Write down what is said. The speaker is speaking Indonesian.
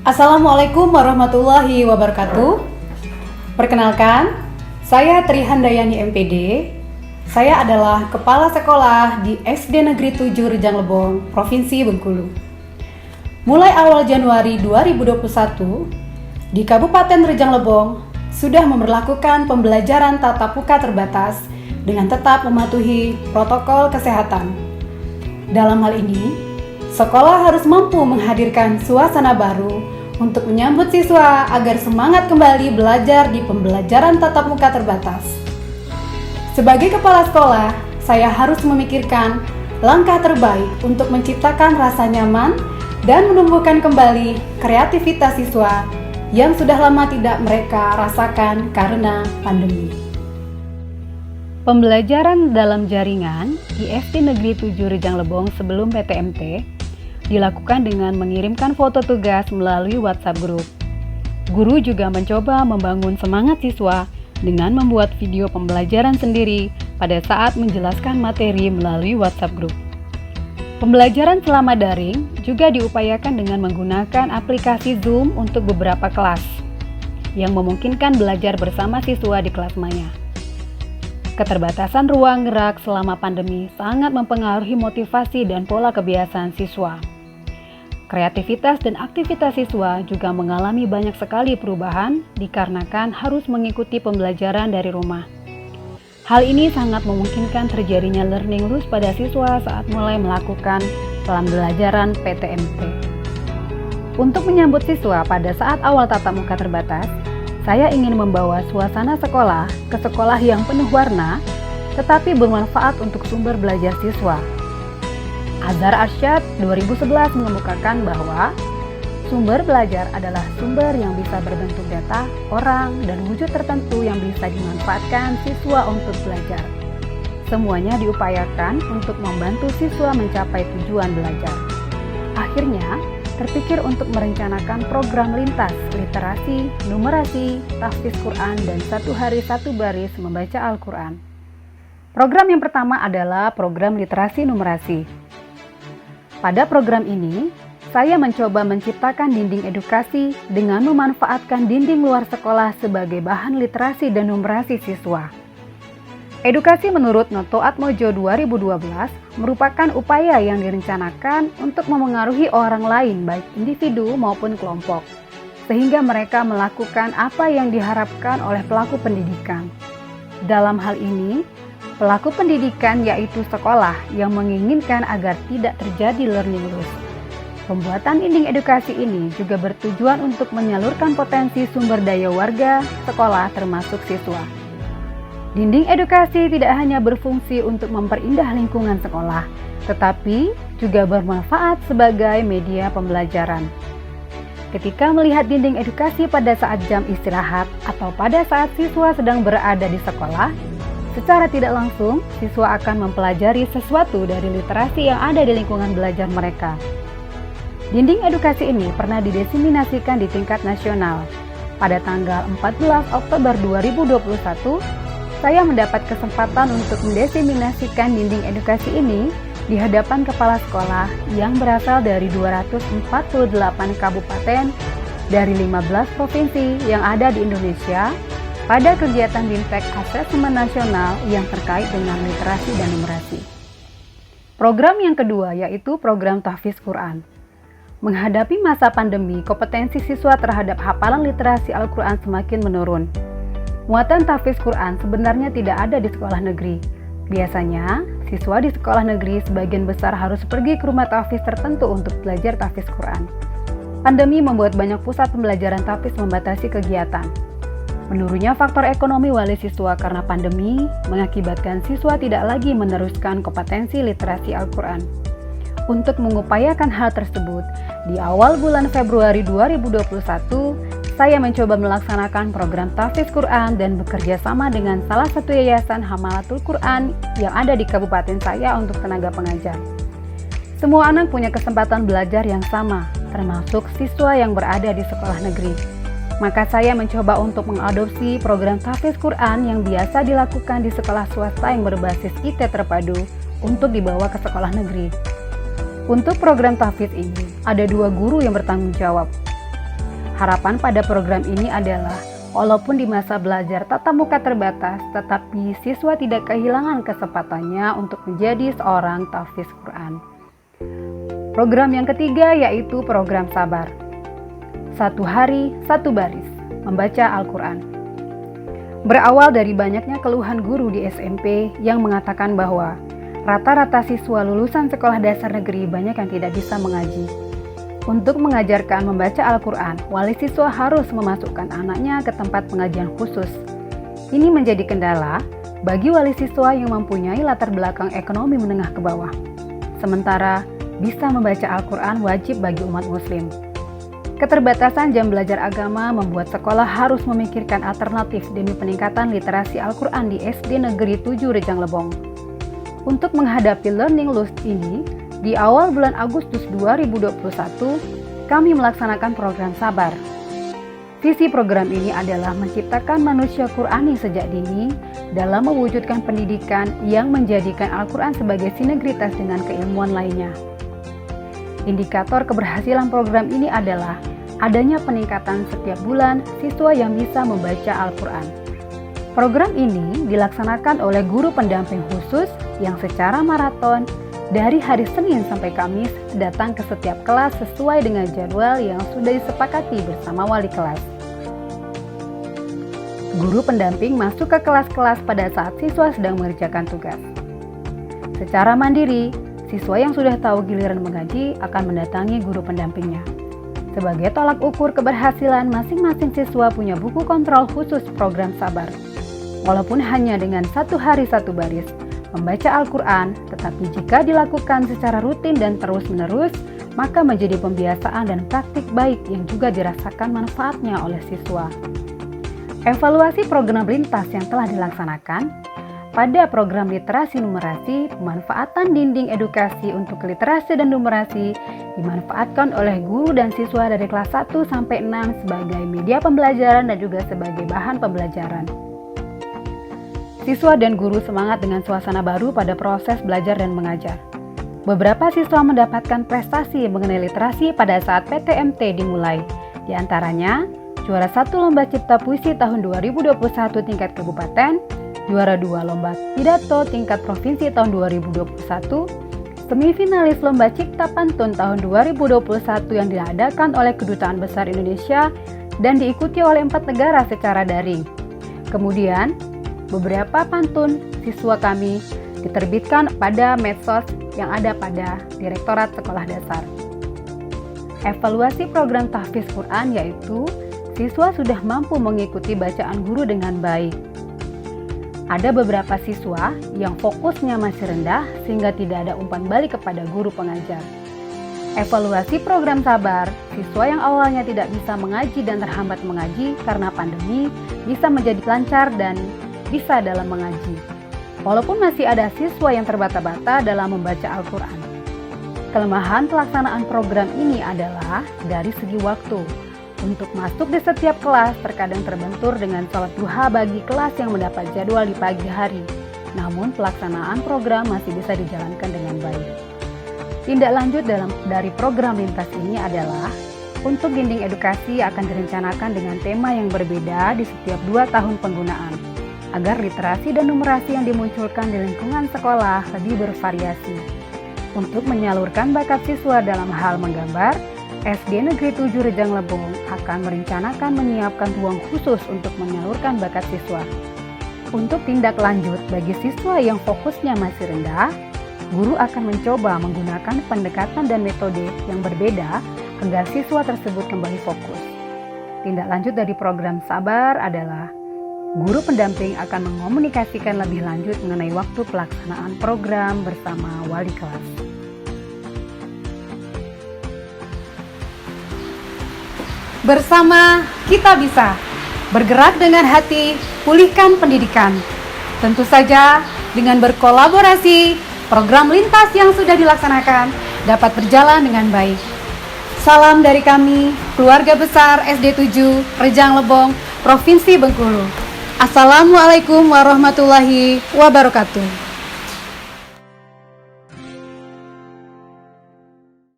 Assalamualaikum warahmatullahi wabarakatuh. Perkenalkan, saya Tri Handayani MPD. Saya adalah Kepala Sekolah di SD Negeri 7 Rejang Lebong, Provinsi Bengkulu. Mulai awal Januari 2021, di Kabupaten Rejang Lebong sudah memberlakukan pembelajaran tatap muka terbatas dengan tetap mematuhi protokol kesehatan. Dalam hal ini, sekolah harus mampu menghadirkan suasana baru untuk menyambut siswa agar semangat kembali belajar di pembelajaran tatap muka terbatas. Sebagai kepala sekolah, saya harus memikirkan langkah terbaik untuk menciptakan rasa nyaman dan menumbuhkan kembali kreativitas siswa yang sudah lama tidak mereka rasakan karena pandemi. Pembelajaran dalam jaringan di SD Negeri 7 Rejang Lebong sebelum PTMT dilakukan dengan mengirimkan foto tugas melalui WhatsApp Group. Guru juga mencoba membangun semangat siswa dengan membuat video pembelajaran sendiri pada saat menjelaskan materi melalui WhatsApp Group. Pembelajaran selama daring juga diupayakan dengan menggunakan aplikasi Zoom untuk beberapa kelas, yang memungkinkan belajar bersama siswa di kelas maya. Keterbatasan ruang gerak selama pandemi sangat mempengaruhi motivasi dan pola kebiasaan siswa. Kreativitas dan aktivitas siswa juga mengalami banyak sekali perubahan dikarenakan harus mengikuti pembelajaran dari rumah. Hal ini sangat memungkinkan terjadinya learning loss pada siswa saat mulai melakukan pembelajaran PTMT. Untuk menyambut siswa pada saat awal tatap muka terbatas, saya ingin membawa suasana sekolah ke sekolah yang penuh warna, tetapi bermanfaat untuk sumber belajar siswa. Azhar Arsyad 2011 mengemukakan bahwa sumber belajar adalah sumber yang bisa berbentuk data, orang, dan wujud tertentu yang bisa dimanfaatkan siswa untuk belajar. Semuanya diupayakan untuk membantu siswa mencapai tujuan belajar. Akhirnya, terpikir untuk merencanakan program lintas literasi, numerasi, tahfiz Quran, dan satu hari satu baris membaca Al-Quran. Program yang pertama adalah program literasi numerasi. Pada program ini, saya mencoba menciptakan dinding edukasi dengan memanfaatkan dinding luar sekolah sebagai bahan literasi dan numerasi siswa. Edukasi menurut Noto Atmojo 2012 merupakan upaya yang direncanakan untuk memengaruhi orang lain baik individu maupun kelompok, sehingga mereka melakukan apa yang diharapkan oleh pelaku pendidikan. Dalam hal ini, pelaku pendidikan yaitu sekolah yang menginginkan agar tidak terjadi learning loss. Pembuatan dinding edukasi ini juga bertujuan untuk menyalurkan potensi sumber daya warga sekolah termasuk siswa. Dinding edukasi tidak hanya berfungsi untuk memperindah lingkungan sekolah, tetapi juga bermanfaat sebagai media pembelajaran. Ketika melihat dinding edukasi pada saat jam istirahat atau pada saat siswa sedang berada di sekolah, secara tidak langsung, siswa akan mempelajari sesuatu dari literasi yang ada di lingkungan belajar mereka. Dinding edukasi ini pernah didiseminasikan di tingkat nasional. Pada tanggal 14 Oktober 2021, saya mendapat kesempatan untuk mendiseminasikan dinding edukasi ini di hadapan kepala sekolah yang berasal dari 248 kabupaten dari 15 provinsi yang ada di Indonesia pada kegiatan Bintek Asesmen Nasional yang terkait dengan literasi dan numerasi. Program yang kedua yaitu program tahfiz Quran. Menghadapi masa pandemi, kompetensi siswa terhadap hafalan literasi Al-Quran semakin menurun. Muatan tahfiz Quran sebenarnya tidak ada di sekolah negeri. Biasanya, siswa di sekolah negeri sebagian besar harus pergi ke rumah tahfiz tertentu untuk belajar tahfiz Quran. Pandemi membuat banyak pusat pembelajaran tahfiz membatasi kegiatan. Menurunnya faktor ekonomi wali siswa karena pandemi mengakibatkan siswa tidak lagi meneruskan kompetensi literasi Al-Quran. Untuk mengupayakan hal tersebut, di awal bulan Februari 2021, saya mencoba melaksanakan program tahfiz Quran dan bekerja sama dengan salah satu yayasan Hamalatul Quran yang ada di kabupaten saya untuk tenaga pengajar. Semua anak punya kesempatan belajar yang sama, termasuk siswa yang berada di sekolah negeri. Maka saya mencoba untuk mengadopsi program tahfiz Quran yang biasa dilakukan di sekolah swasta yang berbasis IT terpadu untuk dibawa ke sekolah negeri. Untuk program tahfiz ini, ada 2 guru yang bertanggung jawab. Harapan pada program ini adalah walaupun di masa belajar tatap muka terbatas, tetapi siswa tidak kehilangan kesempatannya untuk menjadi seorang tahfiz Quran. Program yang ketiga yaitu program sabar. 1 hari 1 baris, membaca Al-Quran. Berawal dari banyaknya keluhan guru di SMP yang mengatakan bahwa rata-rata siswa lulusan sekolah dasar negeri banyak yang tidak bisa mengaji. Untuk mengajarkan membaca Al-Quran, wali siswa harus memasukkan anaknya ke tempat pengajian khusus. Ini menjadi kendala bagi wali siswa yang mempunyai latar belakang ekonomi menengah ke bawah. Sementara, bisa membaca Al-Quran wajib bagi umat muslim. Keterbatasan jam belajar agama membuat sekolah harus memikirkan alternatif demi peningkatan literasi Al-Quran di SD Negeri 7 Rejang Lebong. Untuk menghadapi learning loss ini, di awal bulan Agustus 2021, kami melaksanakan program Sabar. Visi program ini adalah menciptakan manusia Qurani sejak dini dalam mewujudkan pendidikan yang menjadikan Al-Quran sebagai sinergitas dengan keilmuan lainnya. Indikator keberhasilan program ini adalah adanya peningkatan setiap bulan siswa yang bisa membaca Al-Quran. Program ini dilaksanakan oleh guru pendamping khusus yang secara maraton dari hari Senin sampai Kamis datang ke setiap kelas sesuai dengan jadwal yang sudah disepakati bersama wali kelas. Guru pendamping masuk ke kelas-kelas pada saat siswa sedang mengerjakan tugas. Secara mandiri, siswa yang sudah tahu giliran mengaji akan mendatangi guru pendampingnya. Sebagai tolak ukur keberhasilan, masing-masing siswa punya buku kontrol khusus program Sabar. Walaupun hanya dengan 1 hari 1 baris, membaca Al-Quran, tetapi jika dilakukan secara rutin dan terus-menerus, maka menjadi pembiasaan dan praktik baik yang juga dirasakan manfaatnya oleh siswa. Evaluasi program lintas yang telah dilaksanakan. Pada program literasi numerasi, pemanfaatan dinding edukasi untuk literasi dan numerasi dimanfaatkan oleh guru dan siswa dari kelas 1 sampai 6 sebagai media pembelajaran dan juga sebagai bahan pembelajaran. Siswa dan guru semangat dengan suasana baru pada proses belajar dan mengajar. Beberapa siswa mendapatkan prestasi mengenai literasi pada saat PTMT dimulai. Di antaranya, juara 1 Lomba Cipta Puisi tahun 2021 tingkat kabupaten, juara 2 Lomba Pidato tingkat provinsi tahun 2021, semifinalis Lomba Cipta Pantun tahun 2021 yang diadakan oleh Kedutaan Besar Indonesia dan diikuti oleh 4 negara secara daring. Kemudian, beberapa pantun siswa kami diterbitkan pada medsos yang ada pada Direktorat Sekolah Dasar. Evaluasi program tahfiz Quran yaitu siswa sudah mampu mengikuti bacaan guru dengan baik. Ada beberapa siswa yang fokusnya masih rendah sehingga tidak ada umpan balik kepada guru pengajar. Evaluasi program Sabar, siswa yang awalnya tidak bisa mengaji dan terhambat mengaji karena pandemi bisa menjadi lancar dan bisa dalam mengaji. Walaupun masih ada siswa yang terbata-bata dalam membaca Al-Quran. Kelemahan pelaksanaan program ini adalah dari segi waktu. Untuk masuk di setiap kelas terkadang terbentur dengan sholat duha bagi kelas yang mendapat jadwal di pagi hari. Namun pelaksanaan program masih bisa dijalankan dengan baik. Tindak lanjut dari program lintas ini adalah untuk dinding edukasi akan direncanakan dengan tema yang berbeda di setiap 2 tahun penggunaan, agar literasi dan numerasi yang dimunculkan di lingkungan sekolah lebih bervariasi. Untuk menyalurkan bakat siswa dalam hal menggambar, SD Negeri 7 Rejang Lebong akan merencanakan menyiapkan ruang khusus untuk menyalurkan bakat siswa. Untuk tindak lanjut bagi siswa yang fokusnya masih rendah, guru akan mencoba menggunakan pendekatan dan metode yang berbeda agar siswa tersebut kembali fokus. Tindak lanjut dari program Sabar adalah guru pendamping akan mengomunikasikan lebih lanjut mengenai waktu pelaksanaan program bersama wali kelas. Bersama kita bisa bergerak dengan hati, pulihkan pendidikan. Tentu saja dengan berkolaborasi, program lintas yang sudah dilaksanakan dapat berjalan dengan baik. Salam dari kami, keluarga besar SD 7 Rejang Lebong, Provinsi Bengkulu. Assalamualaikum warahmatullahi wabarakatuh.